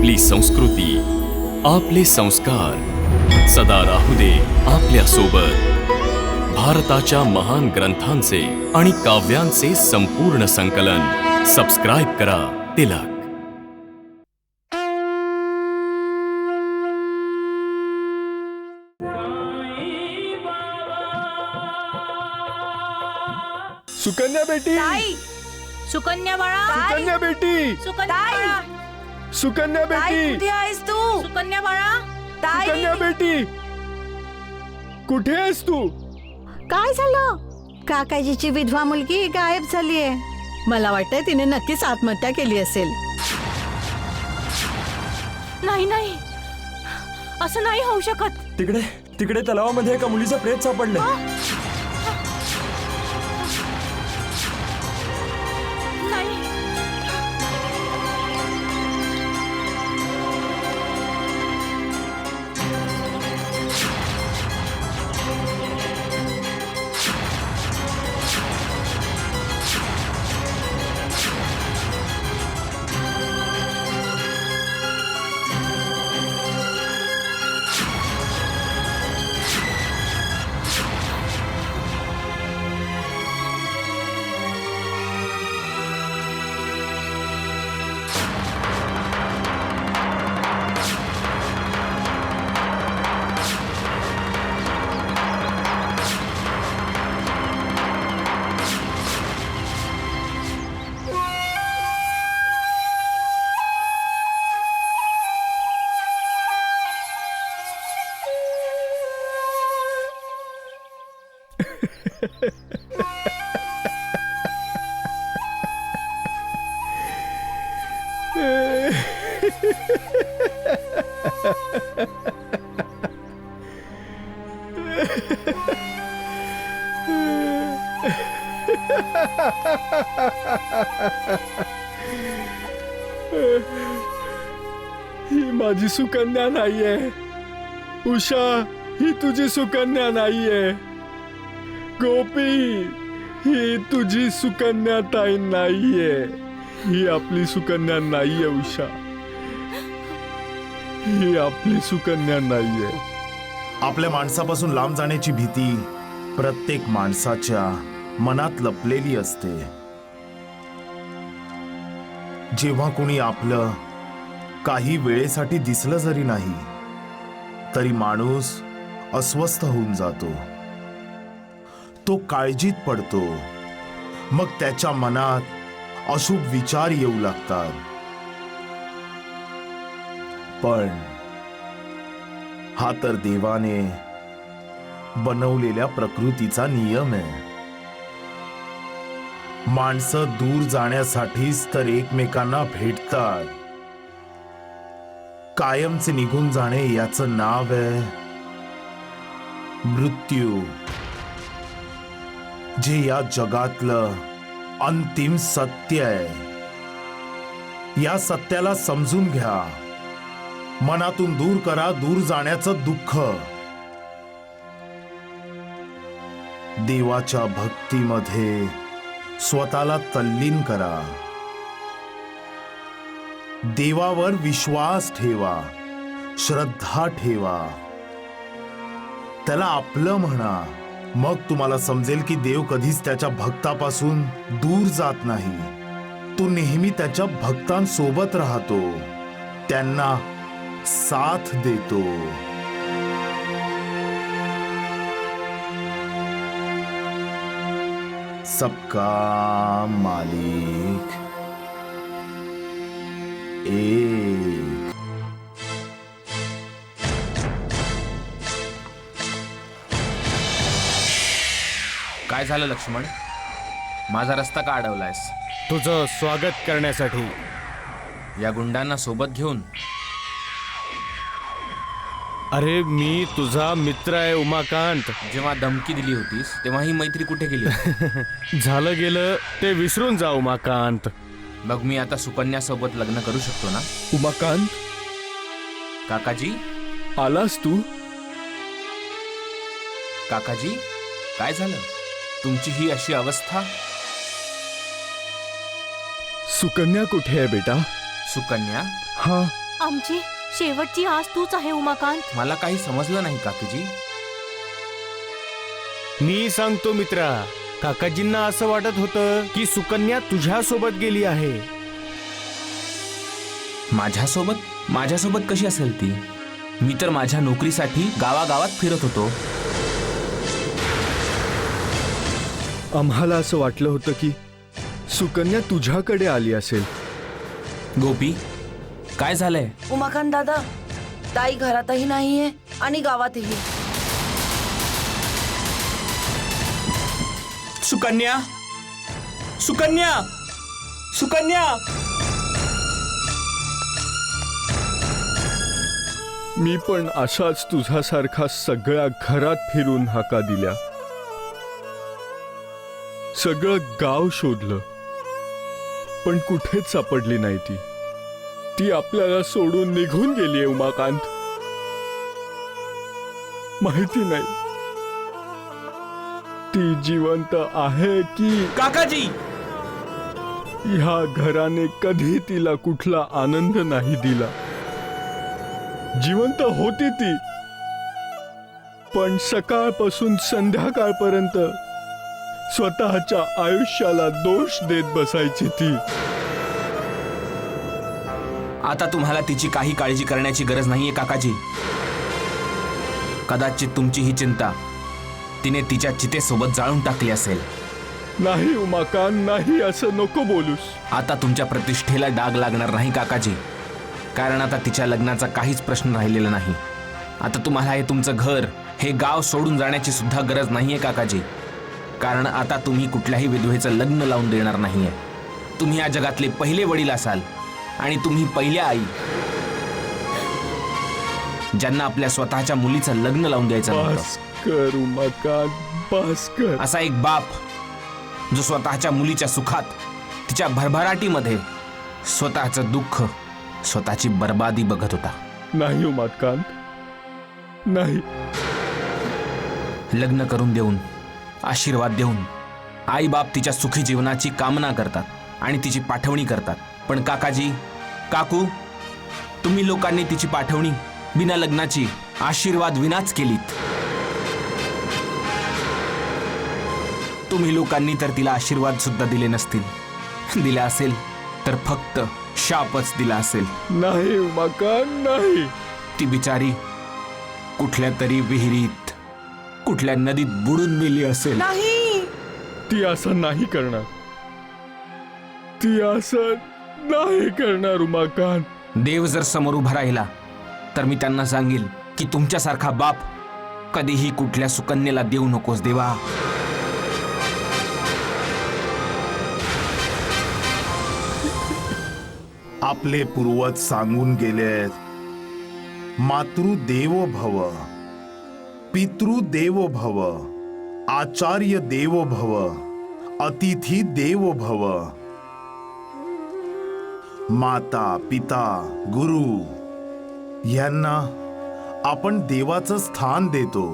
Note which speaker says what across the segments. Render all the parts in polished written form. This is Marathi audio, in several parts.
Speaker 1: आपली संस्कृती, आपले संस्कार सदा राहू दे आपल्या सोबत. भारताच्या महान ग्रंथांचे आणि काव्यांचे संपूर्ण संकलन. सबस्क्राईब करा तिलक.
Speaker 2: सुकन्या बेटी,
Speaker 3: ताई, सुकन्या बाळा,
Speaker 2: सुकन्या बेटी,
Speaker 3: सुकन्या बाळा,
Speaker 2: सुकन्या
Speaker 3: ताई,
Speaker 2: बेटी,
Speaker 3: कुठे आहेस तू? सुकन्या बाळा, ताई,
Speaker 2: सुकन्या बेटी, कुठे आहेस तू?
Speaker 4: काय झालं? काकाजीची विधवा मुलगी गायब झालीये. मला वाटतंय तिने नक्कीच आत्महत्या केली असेल.
Speaker 3: नाही नाही, असं नाही होऊ शकत.
Speaker 2: तिकडे तिकडे तलावामध्ये एका मुलीचं प्रेत सापडलंय.
Speaker 3: नाही.
Speaker 2: ही माझी सुकन्या नाहीये. उषा, ही तुझी सुकन्या नाहीये. गोपी, ही तुझी सुकन्या ताई नाहीये. ही आपली सुकन्या नाहीये. उषा, ही आपली सुकन्या नाहीये.
Speaker 5: आपल्या माणसापासून लांब जाण्याची भीती प्रत्येक माणसाच्या मनात लपलेली असते. जेव्हा कोणी आपलं काही वेळेसाठी दिसलं जरी नाही तरी माणूस अस्वस्थ होऊन जातो. तो काळजीत पडतो. मग त्याच्या मनात अशुभ विचार येऊ लागतात. पण हा तर देवाने बनवलेल्या प्रकृतीचा नियम आहे. माणसं दूर जाण्यासाठीच तर एकमेकांना भेटतात. कायमचे निघून जाणे याचं नाव आहे मृत्यू, जे या जगातलं अंतिम सत्य आहे. या सत्याला समजून घ्या. मनातून दूर करा दूर जाण्याचं दुःख. देवाच्या भक्तीमध्ये स्वतःला तल्लीन करा. देवावर विश्वास ठेवा, श्रद्धा ठेवा. त्याला आपलं म्हणा. मग तुम्हाला समजेल की देव कधीच त्याच्या भक्तापासून दूर जात नाही. तो नेहमी त्याच्या भक्तांसोबत राहतो, त्यांना साथ देतो. सबका मालिक एक.
Speaker 6: काय झालं लक्ष्मण? माझा रस्ता का अडवलायस?
Speaker 2: तुझं स्वागत करण्यासाठी.
Speaker 6: या गुंडांना सोबत घेऊन?
Speaker 2: अरे, मी तुझा मित्र आहे उमाकांत.
Speaker 6: जेव्हा धमकी दिली होतीस तेव्हा ही मैत्री कुठे गेली?
Speaker 2: झालं गेलं ते विसरून जा उमाकांत.
Speaker 6: मग मी आता सुकन्या सोबत लग्न करू शकतो ना?
Speaker 2: उमाकांत,
Speaker 6: काकाजी,
Speaker 2: आलास तू?
Speaker 6: काकाजी, काय झालं? तुमची ही अशी अवस्था?
Speaker 2: सुकन्या कुठे आहे बेटा?
Speaker 6: सुकन्या?
Speaker 2: हाँ,
Speaker 3: आमची शेवटची आस तूच आहे उमाकांत.
Speaker 6: मला काही समजलं नाही काकीजी.
Speaker 2: मी सांगतो मित्रा, काकाजींना असं वाटत होतं की सुकन्या तुझ्या सोबत गेली आहे.
Speaker 6: माझ्यासोबत कशी असेल ती? मी तर माझ्या नोकरीसाठी गावागावात फिरत होतो.
Speaker 2: आम्हाला असं वाटलं होतं की सुकन्या तुझ्याकडे आली असेल.
Speaker 6: गोपी, काय झालंय?
Speaker 7: उमाकांत दादा, ताई घरातही नाहीये आणि गावातही.
Speaker 6: सुकन्या, सुकन्या, सुकन्या.
Speaker 2: मी पण असाच तुझ्यासारखा सगळ्या घरात फिरून हाका दिल्या. सगळं गाव शोधलं, पण कुठेच सापडली नाही ती. ती आपल्याला सोडून निघून गेलीये उमाकांत. माहिती नाही ती जिवंत आहे की.
Speaker 6: काकाजी,
Speaker 2: ह्या घराने कधी तिला कुठला आनंद नाही दिला. जिवंत होती ती, पण सकाळपासून संध्याकाळपर्यंत स्वतःच्या आयुष्याला दोष देत बसायची ती.
Speaker 6: आता तुम्हाला तिची काही काळजी करण्याची गरज नाहीये काकाजी. कदाचित तुमची ही चिंता तिने तिच्या चितेसोबत जाळून टाकली असेल.
Speaker 2: नाही उमाकांत, नाही, असं नको बोलूस.
Speaker 6: आता तुमच्या प्रतिष्ठेला डाग लागणार नाही काकाजी, कारण आता तिच्या लग्नाचा काहीच प्रश्न राहिलेला नाही. आता तुम्हाला हे तुमचं घर, हे गाव सोडून जाण्याची सुद्धा गरज नाहीये काकाजी, कारण आता तुम्ही कुठल्याही विधवेचं लग्न लावून देणार नाहीये. तुम्ही या जगातले पहिले वडील असाल आणि तुम्ही पहिल्या आई, ज्यांना आपल्या स्वतःच्या मुलीचं लग्न लावून द्यायचं नव्हतं.
Speaker 2: बस कर उमाकांत, बस कर.
Speaker 6: असा एक बाप जो स्वतःच्या मुलीच्या सुखात, तिच्या भरभराटीमध्ये स्वतःचं दुःख, स्वतःची बर्बादी बघत होता.
Speaker 2: नाही उमाकांत, नाही.
Speaker 6: लग्न करून देऊन, आशीर्वाद देऊन आई बाप तिच्या सुखी जीवनाची कामना करतात आणि तिची पाठवणी करतात. पण काकाजी, काकू, तुम्ही लोकांनी तिची पाठवणी बिना लग्नाची, आशीर्वाद विनाच केलीत. तुम्ही लोकांनी तर तिला आशीर्वाद सुद्धा दिले नसतील. दिला असेल तर फक्त शापच दिला असेल.
Speaker 2: नाही उमाकांत, नाही.
Speaker 6: ती बिचारी कुठल्या तरी विहिरीत, कुठल्या नदीत बुडून मेली असेल.
Speaker 7: नाही.
Speaker 2: ती असं नाही करणार. ती असं नाही करणार उमाकांत.
Speaker 6: देव जर समोर उभा राहिला तर मी त्यांना सांगेल की तुमच्यासारखा बाप कधीही कुठल्या सुकन्येला देऊ नकोस देवा.
Speaker 5: आपले पूर्वज सांगून गेलेत, मातृदेवो भव, पितृदेवो भव, आचार्य देवो भव, अतिथी देवो भव. माता, पिता, गुरु यांना आपण देवाचं स्थान देतो,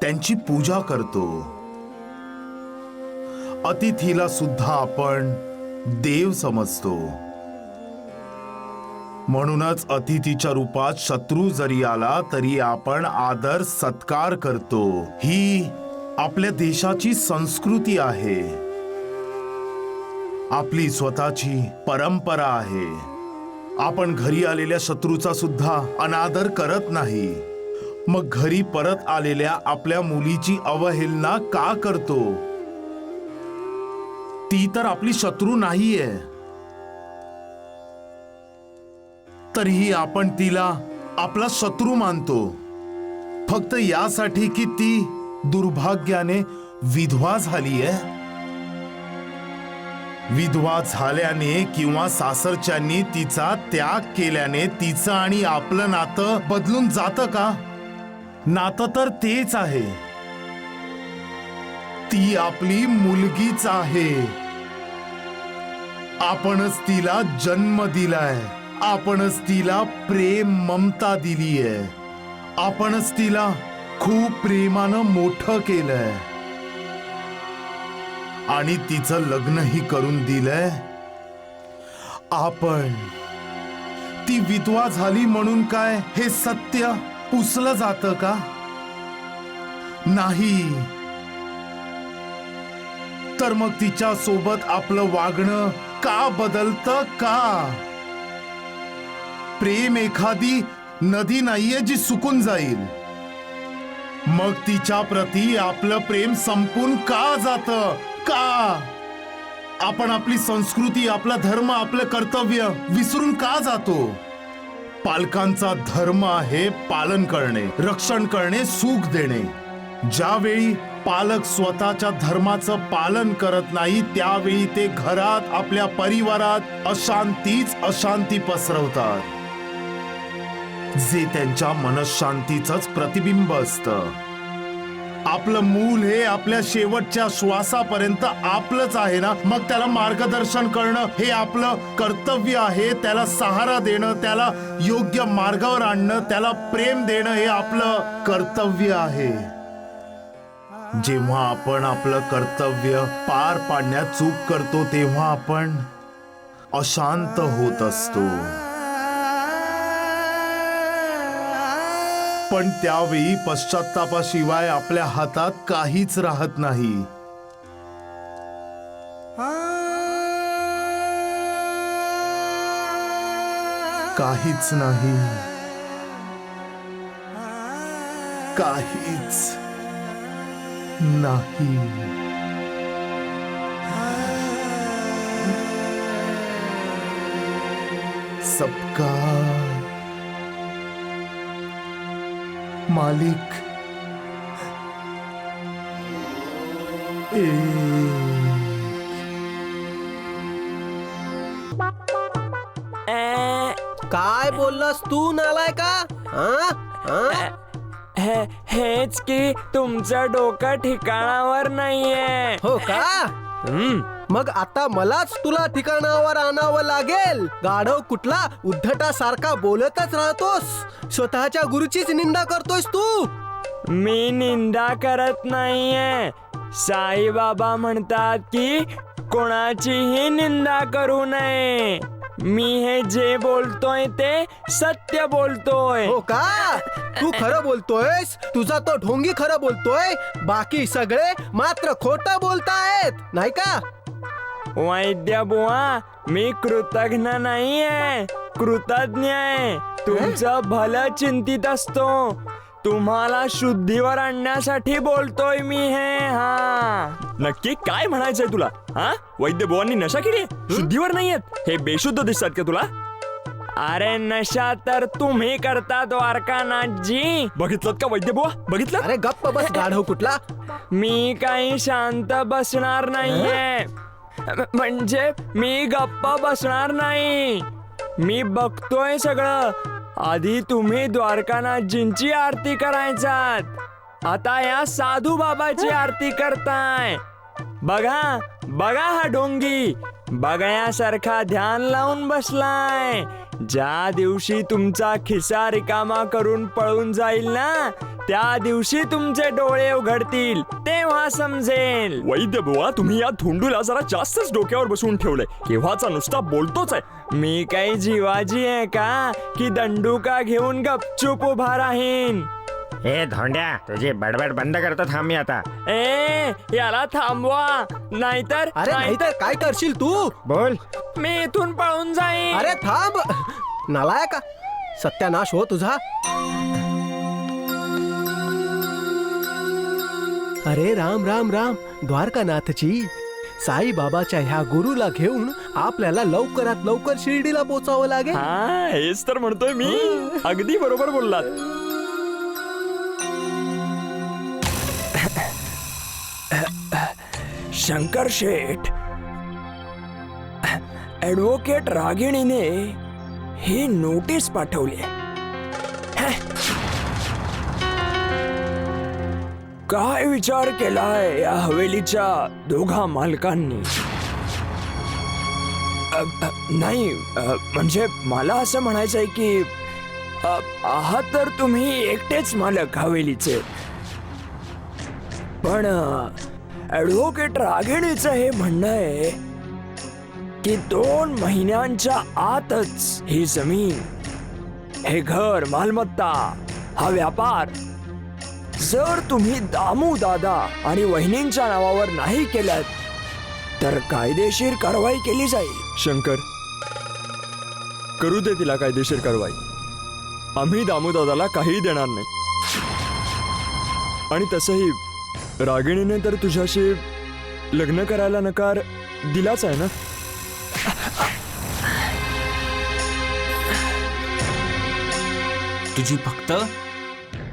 Speaker 5: त्यांची पूजा करतो. अतिथीला सुद्धा आपण देव समजतो. म्हणूनच अतिथीच्या रूपात शत्रू जरी आला तरी आपण आदर सत्कार करतो. ही आपल्या देशाची संस्कृती आहे, आपली स्वतःची परंपरा आहे. आपण घरी आलेल्या शत्रूचा सुद्धा अनादर करत नाही. मग घरी परत आलेल्या आपल्या मुलीची अवहेलना का करतो? ती तर आपली शत्रू नाहीये, तरीही आपण तिला आपला शत्रू मानतो, फक्त यासाठी की ती दुर्भाग्याने विधवा झालीये. विधवा झाल्याने किंवा सासरच्यांनी तिचा त्याग केल्याने तिचं आणि आपलं नातं बदलून जातं का? नातं तर तेच आहे. ती आपली मुलगीच आहे. आपणच तिला जन्म दिलाय, आपणच तिला प्रेम ममता दिलीये, आपणच तिला खूप प्रेमानं मोठं केलंय आणि तिचं लग्नही करून दिलंय. आपण ती विधवा झाली म्हणून काय हे सत्य पुसलं जातं का? नाही. तर मग तिच्या सोबत आपलं वागणं का बदलतं का? प्रेम एखादी नदी नाहीये जी सुकून जाईल. मग तिच्या प्रती आपलं प्रेम संपून का जातं? का आपण आपली संस्कृती, आपला धर्म, आपलं कर्तव्य विसरून का जातो? पालकांचा धर्म आहे पालन करणे, रक्षण करणे, सुख देणे. ज्यावेळी पालक स्वतःच्या धर्माचं पालन करत नाही त्यावेळी ते घरात, आपल्या परिवारात अशांती पसरवतात, जे त्यांच्या मनशांतीचंच प्रतिबिंब असतं. आपलं मूल हे आपल्या शेवटच्या श्वासापर्यंत आपलंच आहे ना. मग त्याला मार्गदर्शन करणं हे आपलं कर्तव्य आहे. त्याला सहारा देणं, त्याला योग्य मार्गावर आणणं, त्याला प्रेम देणं हे आपलं कर्तव्य आहे. जेव्हा आपण आपलं कर्तव्य पार पाडण्यात चूक करतो तेव्हा आपण अशांत होत असतो. पण त्यावेळी पश्चात्तापाशिवाय आपल्या हातात काहीच राहत नाही. काहीच नाही. काहीच नाही. सबका मालिक
Speaker 8: काय बोललास तू नालाय का?
Speaker 9: हेच की तुमचं डोकं ठिकाणावर नाहीये.
Speaker 8: हो का? मग आता मलाच तुला ठिकाणावर आणावं लागेल. गाढव कुठला उद्धटासारखा बोलतच राहतोस. स्वतःच्या गुरुचीच निंदा करतोयस तू.
Speaker 9: मी निंदा करत नाहीये. साईबाबा म्हणतात की कोणाचीही निंदा करू नये. मी हे जे बोलतोय ते सत्य बोलतोय.
Speaker 8: हो का? तू खरं बोलतोयस. तुझा तो ढोंगी खरं बोलतोय. बाकी सगळे मात्र खोटं बोलतायत, नाही का?
Speaker 9: वैद्य बुवा, मी कृतज्ञ नाहीये, कृतज्ञ आहे. तुमचं भलं चिंतित असतो. तुम्हाला शुद्धीवर आणण्यासाठी बोलतोय मी हे. हा, नक्की काय म्हणायचंय तुला? हा, वैद्य बुवांनी नशा केली, शुद्धीवर नाहीयेत, हे बेशुद्ध दिसतात का तुला? अरे नशा तर तुम्ही करता द्वारकानाथजी. बघितलं का वैद्य बुवा? बघितलं?
Speaker 8: अरे गप्प बस गाढव कुठला.
Speaker 9: मी काही शांत बसणार नाहीये. म्हणजे मी गप्प बसणार नाही. मी बघतोय सगळं. आधी तुम्ही द्वारकानाथजींची आरती करायचात, आता या साधू बाबाची आरती करताय. बघा बघा हा ढोंगी बघण्यासारखा ध्यान लावून बसलाय. ज्या दिवशी तुमचा खिसा रिकामा करून पळून जाईल ना, त्या दिवशी तुमचे डोळे उघडतील, तेव्हा समजेल. वैद्य बुवा, तुम्ही या धोंडूला जरा जास्तच डोक्यावर बसवून ठेवलंय. केव्हाचा नुसता बोलतोच आहे. मी काही जीवाजी आहे का की दंडुका घेऊन गपचूप उभा राहीन?
Speaker 10: ए धोंड्या, तुझी बडबड बंद करतो थांब मी आता.
Speaker 9: याला थांबवा, नाहीतर
Speaker 8: अरे नाहीतर काय करशील तू?
Speaker 10: बोल.
Speaker 9: मी इथून पळून जाईन.
Speaker 8: अरे थांब नालायका, सत्यानाश हो तुझा. अरे राम राम राम द्वारकानाथजी. साईबाबाच्या ह्या गुरुला घेऊन आपल्याला लवकरात लवकर शिर्डीला पोचावं लागेल.
Speaker 9: हा, हेच तर म्हणतोय मी. अगदी बरोबर बोललात. शंकर शेठ, ऍडव्होकेट रागिणीने ही नोटीस पाठवली. काय विचार केलाय या हवेलीच्या दोघा मालकांनी? नाही, म्हणजे मला असं म्हणायचंय की आहात तर तुम्ही एकटेच मालक हवेलीचे, पण ऍडव्होकेट रागिणीचं हे म्हणणं आहे की 2 महिन्यांच्या आतच ही जमीन हे घर, मालमत्ता, हा व्यापार जर तुम्ही दामू दादा आणि वहिनींच्या नावावर नाही केल्यात तर कायदेशीर कारवाई केली जाईल.
Speaker 2: शंकर, करू दे तिला कायदेशीर कारवाई. आम्ही दामोदादाला काहीही देणार नाही. आणि तसंही रागिणीने तर तुझ्याशी लग्न करायला नकार दिलाच आहे ना.
Speaker 6: तुझी फक्त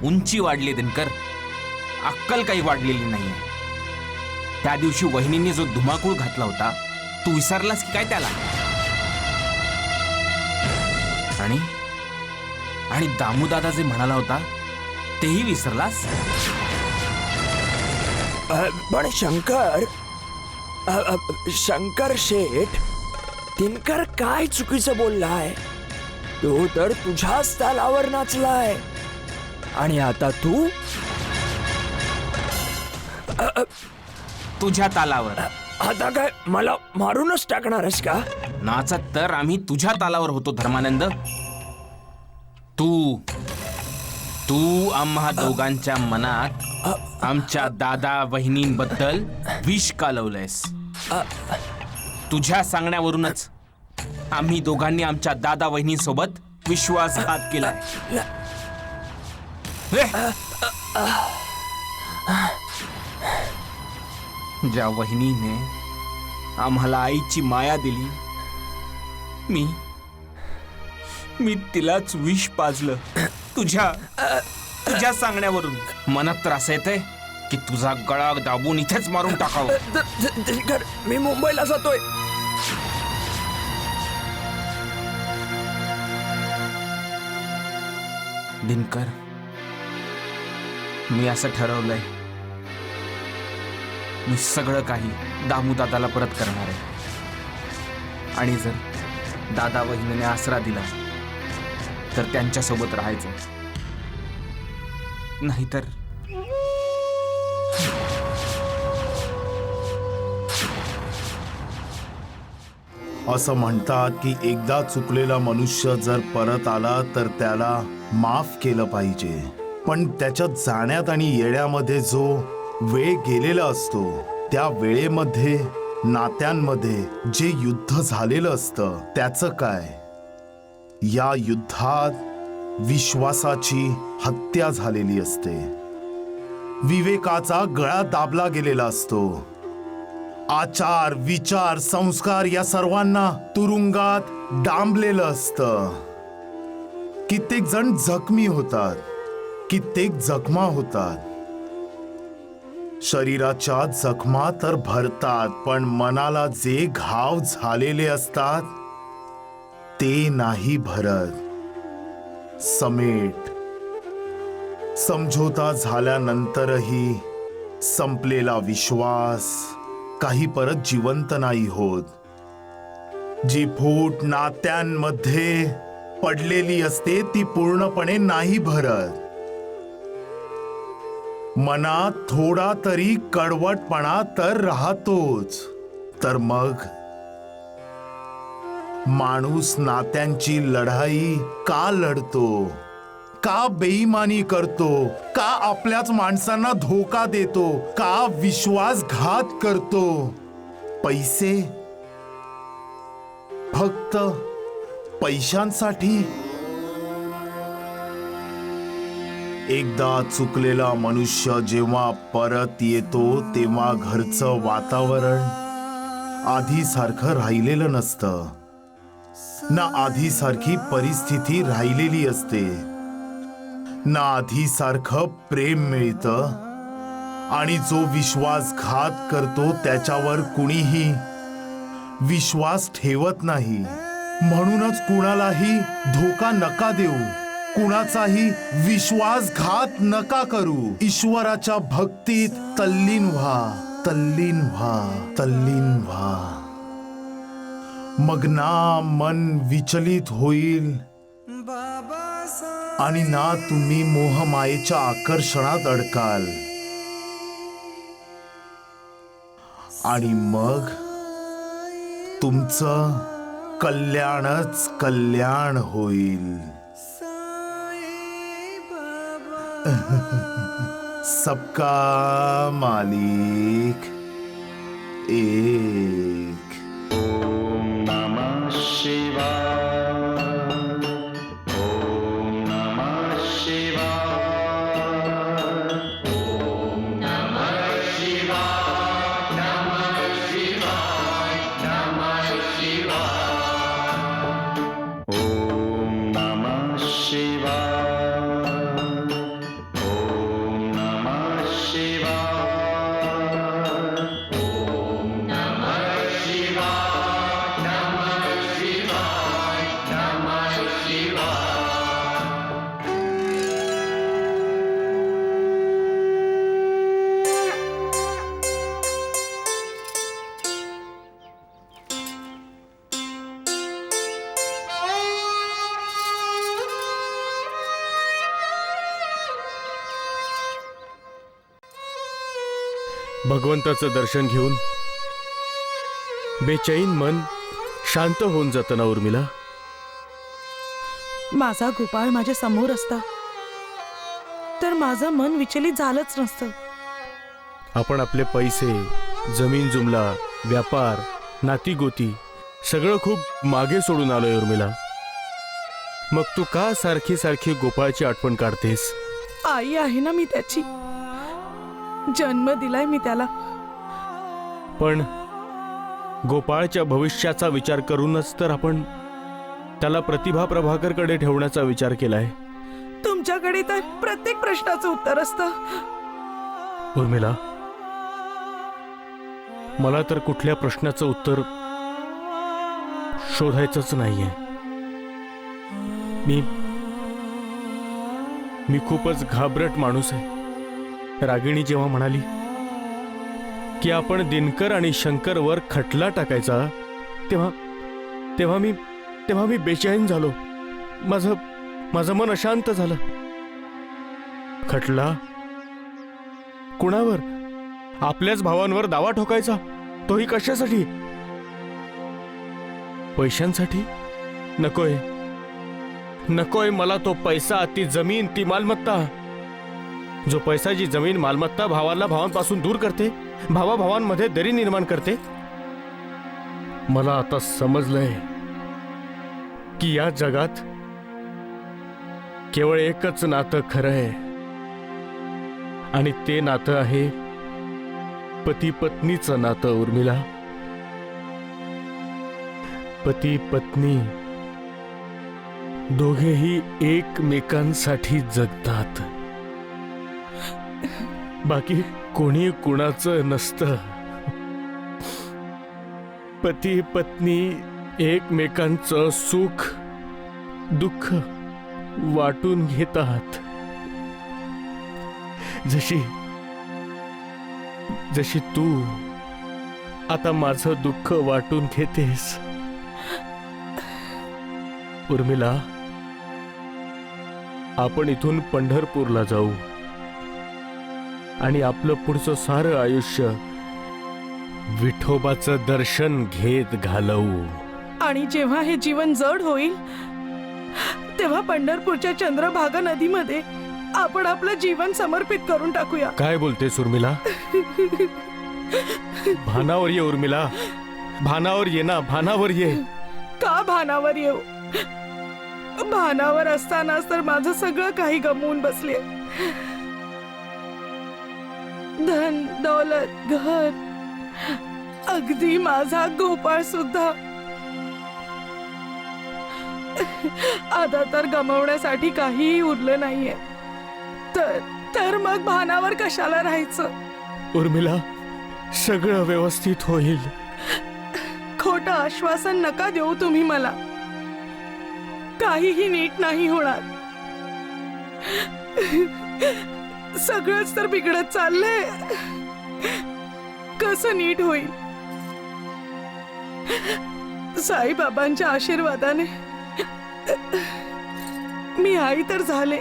Speaker 6: उंची वाढली दिनकर, अक्कल काही वाढलेली नाहीये. त्या दिवशी वहिनींनी जो धुमाकूळ घातला होता तू विसरलास की काय त्याला? आणि दामूदादा जे म्हणाला होता तेही विसरलास?
Speaker 9: पण शंकर शेठ, दिनकर काय चुकीचं बोललाय? तो तर तुझ्याच तालावर नाचलाय आणि आता तू
Speaker 6: तुझ्या तालावर.
Speaker 9: आता काय मला मारूनच टाकणारस का?
Speaker 6: नाचत तर आम्ही तुझ्या तालावर होतो धर्मानंद. तू आम्हा दोघांच्या मनात आमच्या दादा वहिनींबद्दल विष कालवलंयस. तुझ्या सांगण्यावरूनच आम्ही दोघांनी आमच्या दादा वहिनींसोबत विश्वासघात केलाय. ज्या वहिनीने आम्हाला आईची माया दिली, मी तिलाच विष पाजलं तुझ्या सांगण्यावरून. मनात त्रास येतंय की तुझा गळा दाबून इथेच मारून टाकावं.
Speaker 9: दिनकर, मी मुंबईला जातोय.
Speaker 6: दिनकर, मी असं ठरवलंय, मी सगळं काही दामूदादाला परत करणार आहे. आणि जर दादा वहिनीने आसरा दिला तर त्यांच्यासोबत राहायचं, नाहीतर
Speaker 5: असं म्हणतात की एकदा चुकलेला मनुष्य जर परत आला तर त्याला माफ केलं पाहिजे. पण त्याच्यात जाण्यात आणि येण्यामध्ये जो वेळ गेलेला असतो, त्या वेळेमध्ये नात्यांमध्ये जे युद्ध झालेलं असतं त्याचं काय? या युद्धात विश्वासाची हत्या झालेली असते. विवेकाचा गळा दाबला गेलेला असतो. आचार, विचार, संस्कार या सर्वांना तुरुंगात डांबलेलं असतं. कित्येक जण जखमी होतात, कित्येक जखमा होतात. शरीराच्या जखमा तर भरतात, पण मनाला जे घाव झालेले असतात ते नाही भरत. समेट, समझोता झाल्यानंतरही संपलेला विश्वास काही परत जिवंत नाही होत. जी फूट नात्यांमध्ये पडलेली असते ती पूर्णपणे नाही भरत. मनात थोडा तरी कडवटपणा तर राहतोच. तर मग माणूस नात्यांची लढाई का लढतो? का बेईमानी करतो? का आपल्याच माणसांना धोका देतो? का विश्वासघात करतो? पैसे, फक्त पैशांसाठी? एकदा चुकलेला मनुष्य जेव्हा परत येतो तेव्हा घरचं वातावरण आधीसारखं राहिलेलं नसतं ना. आधीसारखी परिस्थिती राहिलेली असते ना. आधीसारखं प्रेम मिळतं. आणि जो विश्वासघात करतो त्याच्यावर कुणीही विश्वास ठेवत नाही. म्हणूनच कुणालाही धोका नका देऊ, कुणाचाही विश्वासघात नका करू. ईश्वराच्या भक्तीत तल्लीन व्हा, तल्लीन व्हा, तल्लीन व्हा. मग ना मन विचलित होईल आणि ना तुम्ही मोहमायेच्या आकर्षणात अडकाल. आणि मग तुमचं कल्याणच कल्याण होईल. सबका मालिक एक.
Speaker 2: भगवंताचं दर्शन घेऊन बेचैन मन शांत होऊन जातं ना उर्मिला.
Speaker 11: माझा गोपाळ माझ्या समोर असता तर माझं मन विचलित झालंच नसतं.
Speaker 2: आपण आपले पैसे, जमीन जुमला, व्यापार, नाती गोती सगळं खूप मागे सोडून आलोय उर्मिला. मग तू का सारखी सारखी गोपाळची आठवण काढतेस?
Speaker 11: आई आहे ना मी त्याची, जन्म दिलाय मी त्याला.
Speaker 2: पण गोपाळच्या भविष्याचा विचार करूनच तर आपण त्याला प्रतिभा प्रभाकरकडे ठेवण्याचा विचार केलाय.
Speaker 11: तुमच्याकडे तर प्रत्येक प्रश्नाचं उत्तर असतं.
Speaker 2: उर्मिला, मला तर कुठल्या प्रश्नाचं उत्तर शोधायचंच नाहीये. मी खूपच घाबरट माणूस आहे. रागिणी जेव्हा म्हणाली की आपण दिनकर आणि शंकरवर खटला टाकायचा, तेव्हा मी बेचैन झालो. माझं मन अशांत झालं. खटला? कुणावर? आपल्याच भावांवर दावा ठोकायचा, तोही कशासाठी? पैशांसाठी? नकोय मला तो पैसा, ती जमीन, ती मालमत्ता. जो पैसा, जी जमीन, मालमत्ता भावाला भावांपासून दूर करते, भावाभावांमध्ये दरी निर्माण करते. मला आता समजलंय की या जगात केवळ एकच नातं खरं आहे, आणि ते नातं आहे पती पत्नीचं नातं. उर्मिला, पती पत्नी दोघेही एकमेकांसाठी जगतात. बाकी कोणी कुणाचं नसतं. पती पत्नी एकमेकांचं सुख दुःख वाटून घेतात. जशी तू आता माझं दुःख वाटून घेतेस. उर्मिला, आपण इथून पंढरपूरला जाऊ आणि आपलं पुढचं सारं आयुष्य विठोबाचं दर्शन घेत घालवू.
Speaker 11: आणि जेव्हा हे जीवन जड होईल तेव्हा पंढरपूरच्या चंद्रभागा नदीमध्ये आपण आपलं जीवन समर्पित करून टाकूया.
Speaker 2: काय बोलतेस उर्मिला? भानावर ये उर्मिला, भानावर ये ना, भानावर ये.
Speaker 11: का भानावर येऊ? भानावर असतानाच तर माझं सगळं काही गमवून बसले. धन दौलत, घर, अगदी माझा गोपाळ सुद्धा. आता तर गमावण्यासाठी काहीही उरलं नाहीये. तर मग भानावर कशाला राहायचं?
Speaker 2: उर्मिला, सगळं व्यवस्थित होईल.
Speaker 11: खोटं आश्वासन नका देऊ तुम्ही मला. काहीही नीट नाही होणार. सगळंच तर बिघडत चाललंय. कसं नीट होईल? साईबाबांच्या आशीर्वादाने मी आई तर झाले,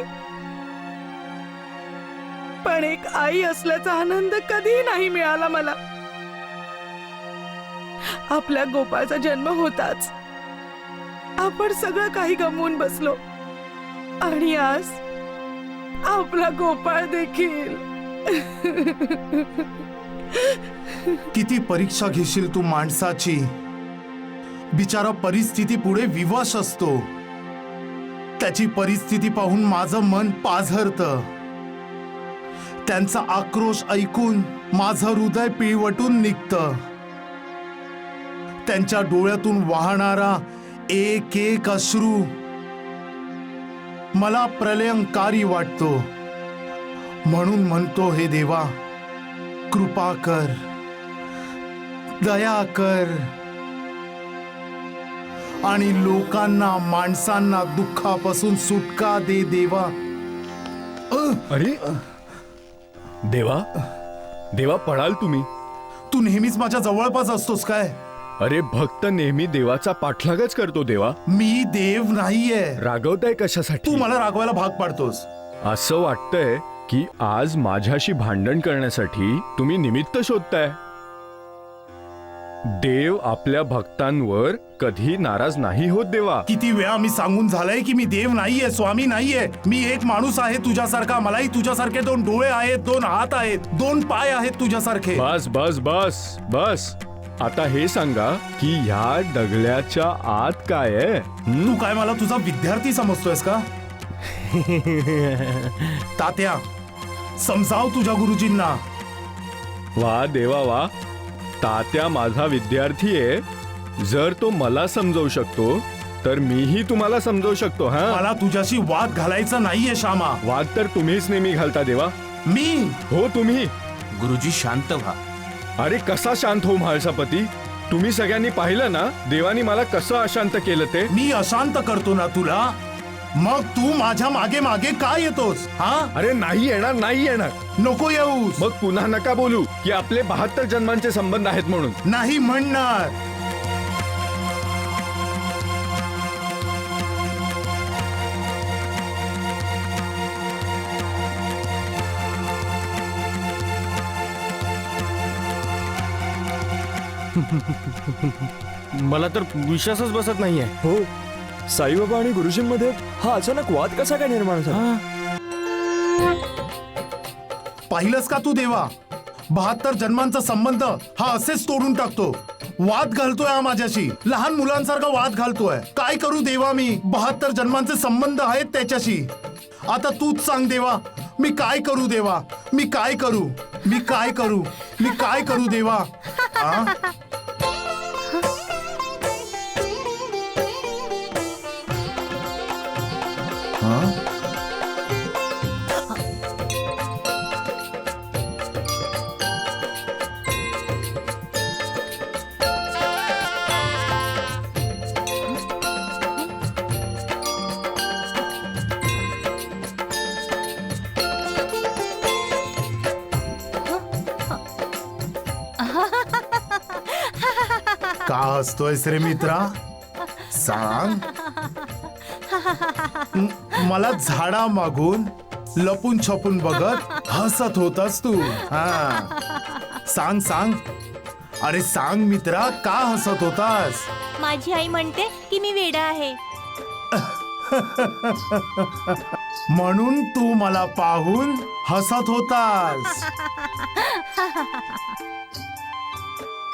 Speaker 11: पण एक आई असल्याचा आनंद कधीही नाही मिळाला मला. आपल्या गोपाळचा जन्म होताच आपण सगळं काही गमवून बसलो, आणि आज आपला गोपाळ देखील.
Speaker 5: किती परीक्षा घेशील तू माणसाची. बिचारा परिस्थिती पुढे विवश असतो. त्याची परिस्थिती पाहून माझं मन पाझरतं. त्यांचा आक्रोश ऐकून माझं हृदय पिळवटून निघतं. त्यांच्या डोळ्यातून वाहणारा एक एक अश्रू मला प्रलयंकारी वाटतो. म्हणून म्हणतो, हे देवा, कृपा कर, दया कर आणि लोकांना, माणसांना दुःखापासून सुटका दे देवा.
Speaker 12: अरे देवा, देवा पळाल तुम्ही?
Speaker 5: तू नेहमीच माझ्या जवळपास असतोस काय?
Speaker 12: अरे भक्त नेहमी देवाचा पाठलागच करतो देवा.
Speaker 5: मी देव नाहीये.
Speaker 12: रागवताय कशासाठी?
Speaker 5: तू मला रागवायला भाग पाडतोस.
Speaker 12: असं वाटतंय की आज माझ्याशी भांडण करण्यासाठी तुम्ही निमित्त शोधताय. देव आपल्या भक्तांवर कधी नाराज नाही होत देवा.
Speaker 5: किती वेळा मी सांगून झालंय की मी देव नाहीये, स्वामी नाहीये. मी एक माणूस आहे तुझ्यासारखा. मलाही तुझ्यासारखे 2 डोळे आहेत, 2 हात आहेत, 2 पाय आहेत तुझ्यासारखे.
Speaker 12: बस बस बस बस. आता हे सांगा की ह्या डगल्याच्या आत काय आहे?
Speaker 5: तू काय मला तुझा विद्यार्थी समजतोयस का? तात्या, समजाव तुझ्या गुरुजींना.
Speaker 12: वा देवा वा. तात्या माझा विद्यार्थी आहे. जर तो मला समजवू शकतो तर मीही तुम्हाला समजवू शकतो. हा,
Speaker 5: मला तुझ्याशी वाद घालायचा नाहीये श्यामा.
Speaker 12: वाद तर तुम्हीच नेहमी घालता देवा.
Speaker 5: मी?
Speaker 12: हो तुम्ही.
Speaker 6: गुरुजी शांत व्हा.
Speaker 12: अरे कसा शांत हो म्हाळसापती? तुम्ही सगळ्यांनी पाहिलं ना देवानी मला कसं अशांत केलं ते.
Speaker 5: मी अशांत करतो ना तुला? मग तू माझ्या मागे मागे का येतोस? हा,
Speaker 12: अरे नाही येणार, नाही येणार.
Speaker 5: नको येऊस.
Speaker 12: मग पुन्हा नका बोलू की आपले 72 जन्मांचे संबंध आहेत म्हणून.
Speaker 5: नाही म्हणणार.
Speaker 2: मला तर विश्वासच बसत नाहीये.
Speaker 9: हो, साईबाबा आणि गुरुजींमध्ये हा अचानक वाद कसा काय निर्माण झाला?
Speaker 5: पाहिलंस का तू देवा? 72 जन्मांचा संबंध हा असेच तोडून टाकतो. वाद घालतोय हा माझ्याशी. लहान मुलांसारखा वाद घालतोय. काय करू देवा मी? 72 जन्मांचे संबंध आहेत त्याच्याशी. आता तूच सांग देवा, मी काय करू देवा? मी काय करू? मी काय करू? मी काय करू देवा? आ? का हसतोयस रे मित्रा? सांग. मला झाडा मागून लपून छपून बघत हसत होतास तू. हा, सांग सांग. अरे सांग मित्रा, का हसत होतास?
Speaker 3: माझी आई म्हणते की मी वेडा आहे.
Speaker 5: म्हणून तू मला पाहून हसत होतास.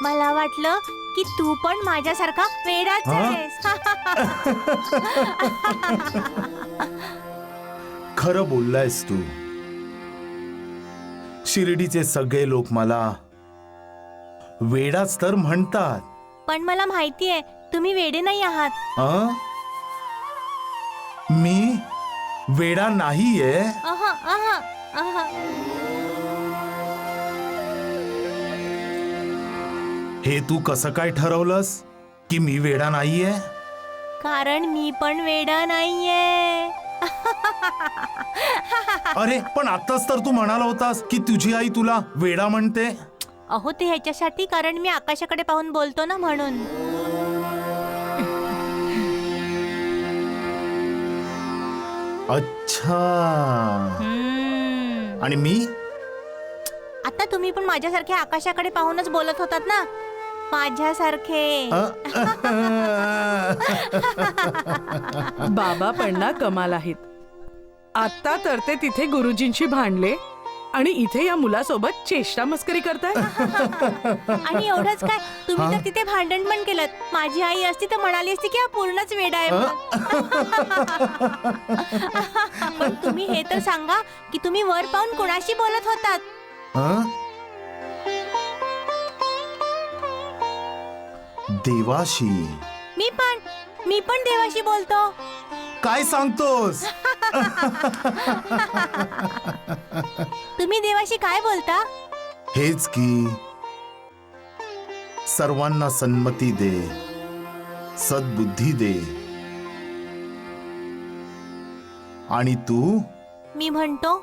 Speaker 3: मला वाटलं की तू पण माझ्यासारखा वेडाच आहेस.
Speaker 5: खरं बोललायस तू. शिर्डीचे सगळे लोक मला वेडाच तर म्हणतात.
Speaker 3: पण मला माहितीये तुम्ही वेडे नाही आहात.
Speaker 5: मी वेडा नाहीये.
Speaker 3: अहा, अहा, अहा.
Speaker 5: हे तू कसं काय ठरवलंस की मी वेडा नाहीये?
Speaker 3: कारण मी पण वेडा नाहीये.
Speaker 5: अरे पण आताच तर तू म्हणाला होतास की तुझी आई तुला वेडा म्हणते.
Speaker 3: अहो ते ह्याच्यासाठी कारण मी आकाशाकडे पाहून बोलतो ना म्हणून.
Speaker 5: अच्छा. आणि मी?
Speaker 3: आता तुम्ही पण माझ्यासारखे आकाशाकडे पाहूनच बोलत होतात ना. माझ्यासारखे.
Speaker 11: बाबा पण ना कमाल आहेत. आता तर ते तिथे गुरुजींशी भांडले आणि इथे या मुलासोबत चेष्टा मस्करी करताय.
Speaker 3: आणि एवढंच काय, तुम्ही तर तिथे भांडण पण केलं. माझी आई असती तर म्हणाली असती की हा पूर्णच वेडा आहे म्हणून. पण तुम्ही हे तर सांगा की तुम्ही वर पाहून कोणाशी बोलत होतात?
Speaker 5: देवाशी.
Speaker 3: मी पण देवाशी बोलतो.
Speaker 5: काय सांगतोस?
Speaker 3: तुम्ही देवाशी काय बोलता?
Speaker 5: हेच की, सर्वांना सन्मती दे, सद्बुद्धी दे. आणि तू?
Speaker 3: मी म्हणतो,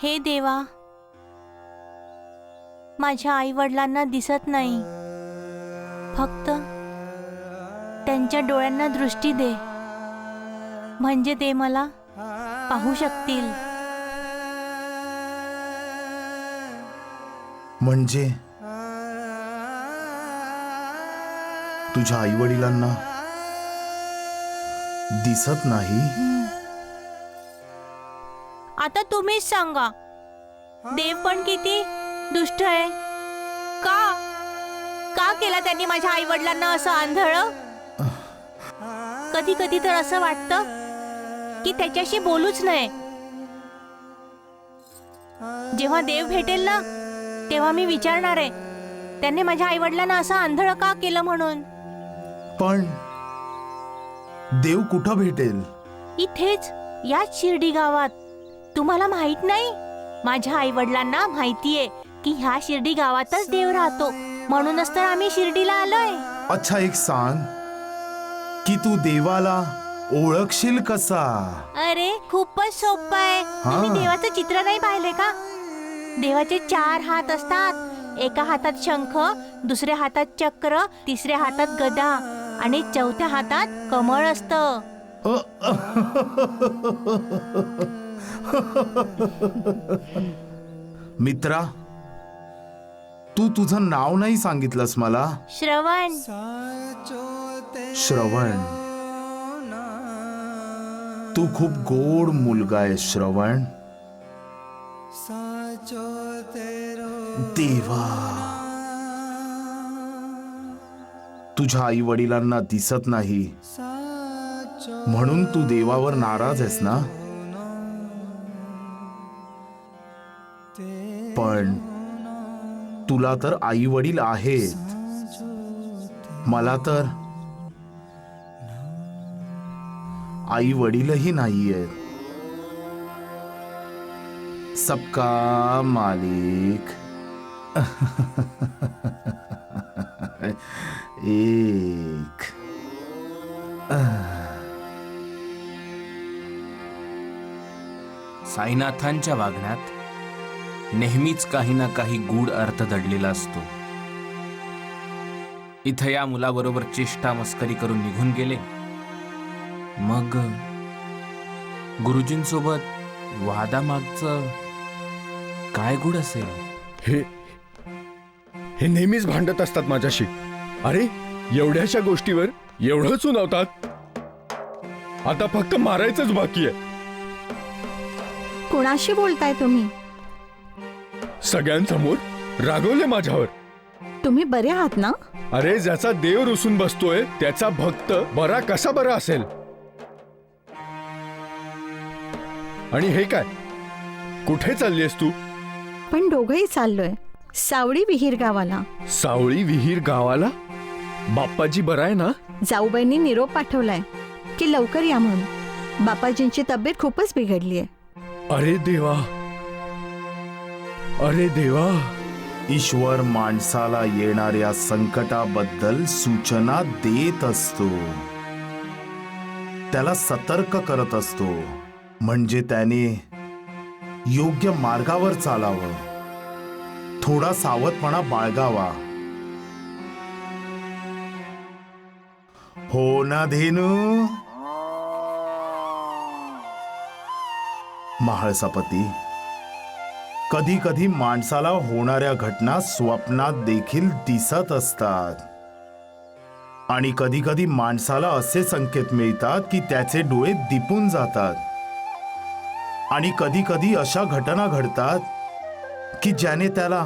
Speaker 3: हे देवा, माझ्या आई वडिलांना दिसत नाही, फक्त त्यांच्या डोळ्यांना दृष्टी दे, म्हणजे ते मला पाहू शकतील.
Speaker 5: म्हणजे तुझ्या आई वडिलांना दिसत नाही?
Speaker 3: आता तुम्हीच सांगा, देव पण किती दुष्ट आहे. का केला त्यांनी माझ्या आई वडिलांना असं आंधळं? कधी कधी तर असं वाटतं की त्याच्याशी बोलूच नाही. जेव्हा देव भेटेल ना, तेव्हा मी विचारणार आहे, त्यांनी माझ्या आई वडिलांना असं आंधळं का केलं म्हणून.
Speaker 5: पण देव कुठं भेटेल?
Speaker 3: इथेच, याच शिर्डी गावात. तुम्हाला माहित नाही? माझ्या आई वडिलांना माहितीये की ह्या शिर्डी गावातच देव राहतो, म्हणूनच तर आम्ही शिर्डीला आलोय.
Speaker 5: अच्छा, एक सांग की तू देवाला ओळखशील कसा?
Speaker 3: अरे खूपच सोपं आहे. तुम्ही देवाचं चित्र नाही पाहिले का? देवाचे 4 हात असतात. एका हातात शंख, दुसऱ्या हातात चक्र, तिसऱ्या हातात गदा आणि चौथ्या हातात कमळ असतं.
Speaker 5: मित्रा, तू तुझं नाव नाही सांगितलंस मला.
Speaker 3: श्रवण.
Speaker 5: श्रवण, तू खूप गोड मुलगा आहे श्रवण. देवा, तुझ्या आई वडिलांना दिसत नाही म्हणून तू देवावर नाराज आहेस ना? पण तुला तर आई वडील आहेत, मला तर आई वडीलही नाहीयेत. सबका मालिक एक.
Speaker 6: साईनाथांच्या वागण्यात नेहमीच काही ना काही गूढ अर्थ दडलेला असतो. इथं या मुलाबरोबर चेष्टा मस्करी करून निघून गेले, मग गुरुजींसोबत वादामागचं काय गूढ असेल?
Speaker 12: हे नेहमीच भांडत असतात माझ्याशी. अरे, एवढ्याशा गोष्टीवर एवढं चुनवतात, आता फक्त मारायचंच बाकी आहे.
Speaker 4: कोणाशी बोलताय तुम्ही?
Speaker 12: सगळ्यांसमोर रागवले माझ्यावर.
Speaker 4: तुम्ही बरे आहात ना?
Speaker 12: अरे, ज्याचा देव रुसून बसतोय त्याचा भक्त बरा कसा बरा असेल? आणि हे काय, कुठे चाललीयस तू?
Speaker 4: पण दोघंही चाललोय सावळी विहीर गावाला.
Speaker 12: सावळी विहीर गावाला? बाप्पाजी बरा आहे ना?
Speaker 4: जाऊबाईंनी निरोप पाठवलाय की लवकर या म्हणून. बापाजींची तब्येत खूपच बिघडलीये.
Speaker 12: अरे देवा, अरे देवा.
Speaker 5: ईश्वर माणसाला येणाऱ्या संकटाबद्दल सूचना देत असतो, त्याला सतर्क करत असतो, म्हणजे त्याने योग्य मार्गावर चालावं, थोडा सावधपणा बाळगावा. हो ना धेनू? महाळसापती, कधी कधी माणसाला होणाऱ्या घटना स्वप्नात देखील दिसत असतात. आणि कधी कधी माणसाला असे संकेत मिळतात की त्याचे डोळे दिपून जातात. आणि कधी कधी अशा घटना घडतात की ज्याने त्याला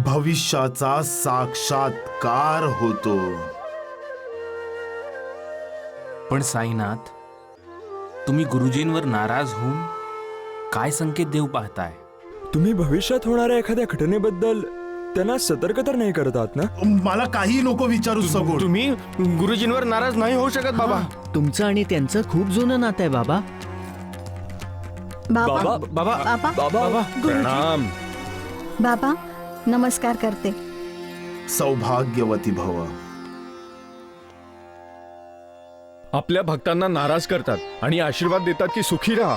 Speaker 5: भविष्याचा साक्षात्कार होतो.
Speaker 6: पण साईनाथ, तुम्ही गुरुजींवर नाराज होऊन काय संकेत देऊ पाहताय?
Speaker 9: तुम्ही भविष्यात होणाऱ्या एखाद्या घटनेबद्दल त्यांना सतर्क तर नाही करत आहात ना?
Speaker 5: मला काही नको विचारू सगोड.
Speaker 2: तुम्ही गुरुजींवर नाराज नाही होऊ शकत बाबा.
Speaker 13: तुमचं आणि त्यांचं खूप जुनं नातं आहे बाबा.
Speaker 4: बाबा
Speaker 2: बाबा
Speaker 4: बाबा
Speaker 2: बाबा
Speaker 12: प्रणाम.
Speaker 4: बाबा नमस्कार करते.
Speaker 5: सौभाग्यवती भव.
Speaker 12: आपल्या भक्तांना नाराज करतात आणि आशीर्वाद देतात की सुखी राहा.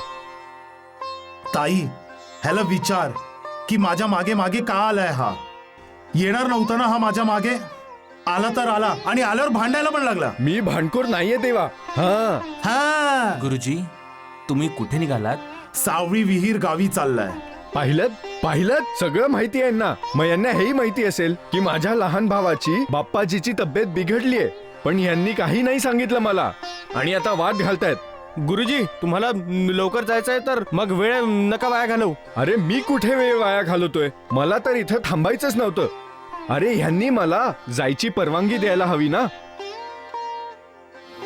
Speaker 5: ताई, ह्याला विचार की माझ्या मागे मागे का आलाय हा. येणार नव्हता ना हा माझ्या मागे. आला तर आला आणि आल्यावर भांडायला पण लागला.
Speaker 12: मी भांडखोर नाहीये देवा. हा
Speaker 5: हा,
Speaker 6: गुरुजी, तुम्ही कुठे निघालात?
Speaker 5: सावळी विहीर गावी चाललाय.
Speaker 12: पाहिलं सगळं माहिती आहे ना. मग यांना हेही माहिती असेल की माझ्या लहान भावाची बाप्पाजीची तब्येत बिघडलीये, पण यांनी काही नाही सांगितलं मला आणि आता वाद घालतायत.
Speaker 2: गुरुजी, तुम्हाला लवकर जायचंय तर मग वेळ नका वाया घालवू.
Speaker 12: अरे मी कुठे वेळ वाया घालवतोय? मला तर इथं थांबायचंच नव्हतं. अरे ह्यांनी मला जायची परवानगी द्यायला हवी ना.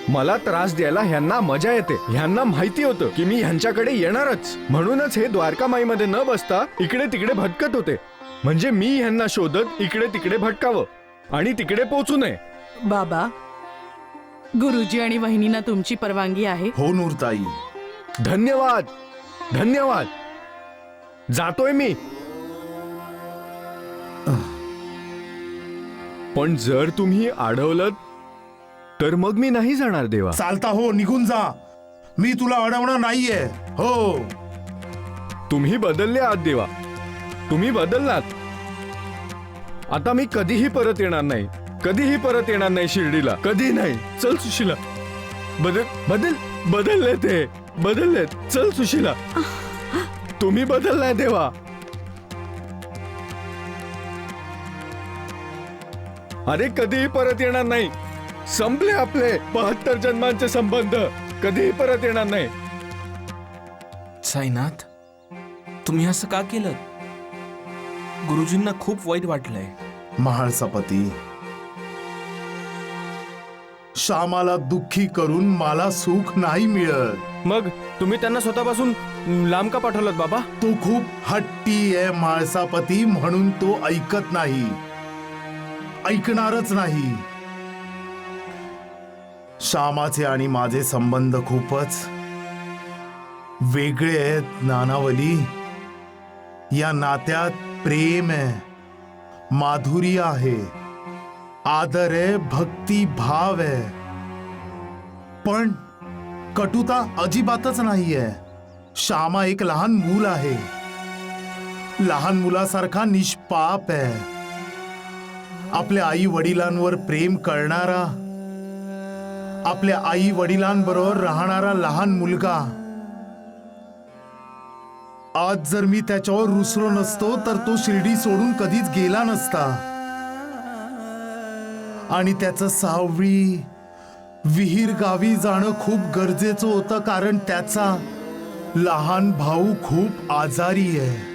Speaker 12: मला त्रास द्यायला ह्यांना मजा येते. ह्यांना माहिती होतं की मी ह्यांच्याकडे येणारच, म्हणूनच हे द्वारकामाईमध्ये न बसता इकडे तिकडे भटकत होते. म्हणजे मी ह्यांना शोधत इकडे तिकडे भटकावं आणि तिकडे पोहोचू नये.
Speaker 11: बाबा, गुरुजी आणि वहिनींना तुमची परवानगी आहे?
Speaker 5: हो नूरताई.
Speaker 12: धन्यवाद धन्यवाद. जातोय मी. पण जर तुम्ही अडवलं तर मग मी नाही जाणार देवा.
Speaker 5: चालता हो, निघून जा. मी तुला अडवणार नाहीये. हो,
Speaker 12: तुम्ही बदलले आहात देवा. तुम्ही बदललात. आता मी कधीही परत येणार नाही. कधीही परत येणार नाही शिर्डीला. कधी नाही. चल सुशीला. बदलले ते. बदललेत. चल सुशीला. तुम्ही बदललाय देवा. अरे कधीही परत येणार नाही. संपले आपले 72 जन्मांचे संबंध. कधीही परत येणार नाही.
Speaker 6: साईनाथ, तुम्ही असं का केलं? गुरुजींना खूप वाईट वाटलंय.
Speaker 5: महाळसापती, श्यामाला दुःखी करून मला सुख नाही मिळत.
Speaker 2: मग तुम्ही त्यांना स्वतःपासून लांब का पाठवलं बाबा?
Speaker 5: तो खूप हट्टी आहे महाळसापती, म्हणून तो ऐकत नाही. ऐकणारच नाही. श्यामाचे आणि माझे संबंध खूपच वेगळे आहेत नानावली. या नात्यात प्रेम आहे, माधुर्य आहे, आदर आहे, भक्ती भाव आहे, पण कटुता अजिबातच नाहीये. श्यामा एक लहान मूल आहे. लहान मुलासारखा निष्पाप आहे. आपल्या आई वडिलांवर प्रेम करणारा, आपल्या आई वडिलांबरोबर राहणारा लहान मुलगा. आज जर मी त्याच्यावर रुसलो नसतो तर तो शिर्डी सोडून कधीच गेला नसता. आणि त्याचं सावळी विहीर गावी जाणं खूप गरजेचं होतं, कारण त्याचा लहान भाऊ खूप आजारी आहे.